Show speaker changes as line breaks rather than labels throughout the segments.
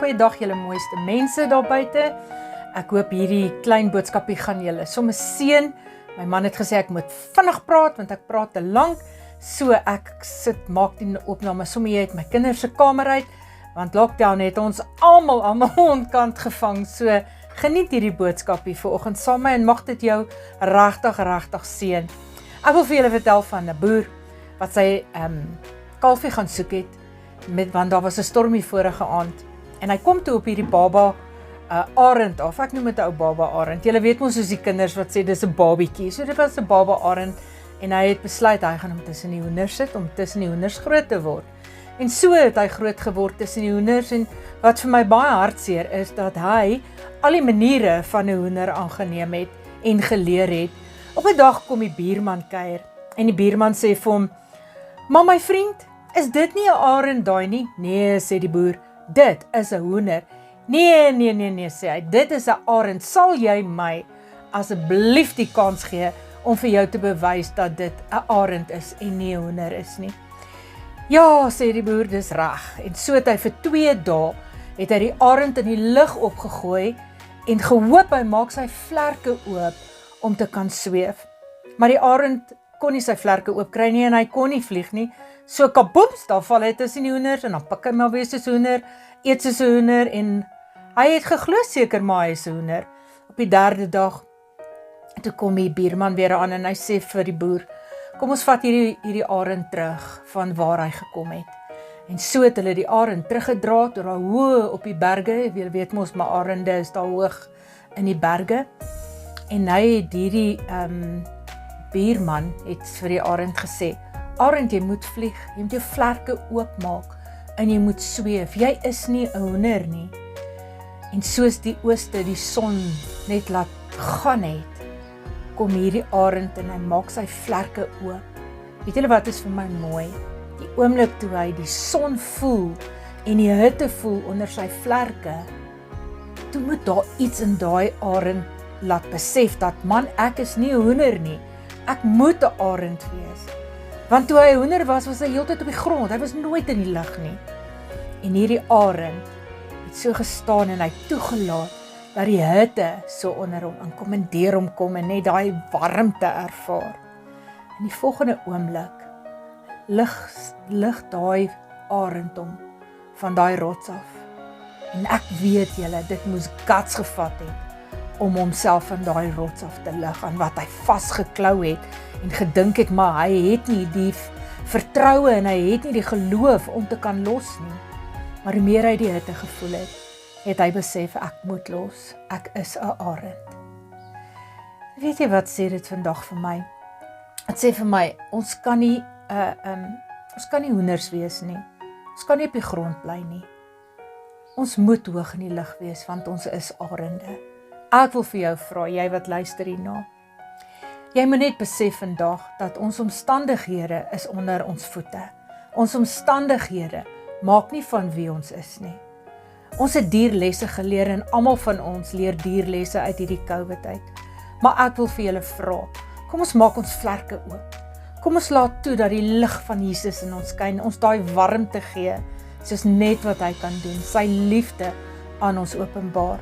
goeiedag julle mooiste mense daar buite. Ek hoop hierdie klein boodskapie gaan julle sommer seën. My man het gesê ek moet vinnig praat want ek praat te lank. So ek maak die opname sommer hier uit my kinders se kamer uit, want lockdown het ons almal ontkant gevang. So geniet hierdie boodskapie vanoggend saam met my en mag dit jou regtig seën. Ek wil vir julle vertel van 'n boer wat sy kalfie gaan soek het, want daar was 'n stormie vorige aand. En hy kom toe op hierdie baba arend af. Ek noem dit 'n ou baba arend. Julle weet mos soos die kinders wat sê dis 'n babietjie. So dit was 'n baba arend en hy het besluit hy gaan hom tussen die hoenders sit om tussen die hoenders groot te word. En so het hy groot geword tussen die hoenders en wat vir my baie hartseer is dat hy al die maniere van 'n hoender aangeneem het en geleer het. Op 'n dag kom die buurman kuier en die buurman sê vir hom: "Maar my vriend, is dit nie 'n arend daai nie?" "Nee," sê die boer, "dit is 'n hoender." Nee, sê hy, "dit is 'n arend. Sal jy my asseblief die kans gee om vir jou te bewys dat dit 'n arend is en nie 'n hoender is nie?" "Ja," sê die boer, "dis reg." En so het hy vir 2 dae het hy die arend in die lug opgegooi en gehoop hy maak sy vlerke oop om te kan sweef. Maar die arend kon nie sy vlerke oop kry nie en hy kon nie vlieg nie. So kaboems, daar val hy tussen die hoenders en dan pik hy maar weer soos hoender, eet soos hoender en hy het geglo seker maar hy is hoender. Op die 3de dag, toe kom die buurman weer aan en hy sê vir die boer: "Kom ons vat hierdie arend terug van waar hy gekom het." En so het hulle die arend teruggedra tot daar hoog op die berge. Jy weet mos, maar arende is daar hoog in die berge. En hy het hierdie buurman het vir die arend gesê: "Arend, jy moet vlieg, jy moet jou vlerke oopmaak en jy moet sweef. Jy is nie 'n hoender nie." En soos die ooste die son net laat gaan het, kom hierdie arend en hy maak sy vlerke oop. Weet julle wat is vir my mooi? Die oomblik toe hy die son voel en die hitte voel onder sy vlerke, toe moet daar iets in daai arend laat besef dat man, ek is nie 'n hoender nie. Ek moet 'n arend wees. Want toe hy 'n hoender was hy heeltyd op die grond. Hy was nooit in die lug nie. En hierdie arend het so gestaan en hy toegelaat dat die hitte so onder hom inkom en deur hom kom en net daai warmte ervaar. In die volgende oomblik lig daai arend hom van daai rots af. En ek weet julle, dit moes guts gevat het om homself van daai rots af te lig aan wat hy vasgeklou het en gedink het, maar hy het nie die vertroue en hy het nie die geloof om te kan los nie. Maar hoe meer hy die hitte gevoel het hy besef, ek moet los, ek is 'n arend. Weet jy wat sê dit vandag vir my? Het sê vir my, ons kan nie hoenders wees nie. Ons kan nie op die grond bly nie. Ons moet hoog in die lug wees, want ons is arende. Ek wil vir jou vra, jy wat luister hierna. Jy moet net besef vandag dat ons omstandighede is onder ons voete. Ons omstandighede maak nie van wie ons is nie. Ons het dierlesse geleer en almal van ons leer dierlesse uit hierdie COVID uit. Maar ek wil vir julle vra, kom ons maak ons vlerke oop. Kom ons laat toe dat die lig van Jesus in ons skyn, ons daai warmte gee, soos net wat hy kan doen, sy liefde aan ons openbaar.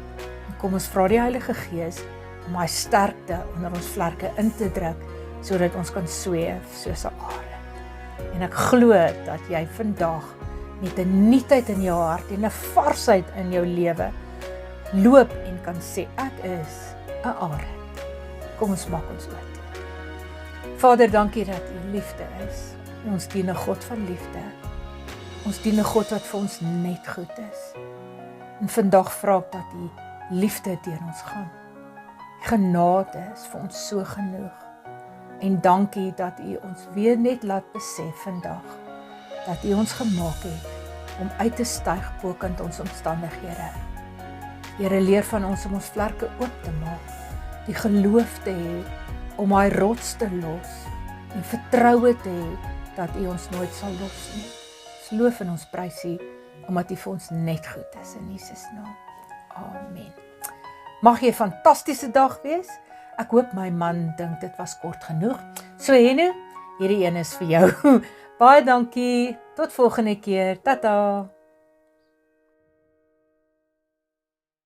En kom ons vra die Heilige Gees om hy sterkte onder ons vlerke in te druk, sodat ons kan sweef soos 'n arend. En ek glo dat jy vandag met 'n nuutheid in jou hart en 'n varsheid in jou lewe loop en kan sê, ek is 'n arend. Kom ons maak ons oop. Vader, dankie dat U liefde is. Ons dien 'n God van liefde. Ons dien 'n God wat vir ons net goed is. En vandag vra ek dat U liefde deur ons gaan. Genade is vir ons so genoeg. En dankie dat U ons weer net laat besef vandag dat U ons gemaak het om uit te styg bokant ons omstandighede. Here, leer van ons om ons vlerke oop te maak, die geloof te hê om daai rots te los en vertroue te hê dat U ons nooit sal los nie. Ons loof en ons prys U omdat U vir ons net goed is in Jesus naam. Amen. Mag jy 'n fantastiese dag wees. Ek hoop my man dink dit was kort genoeg. So Henno, hierdie een is vir jou. Baie dankie. Tot volgende keer. Tata.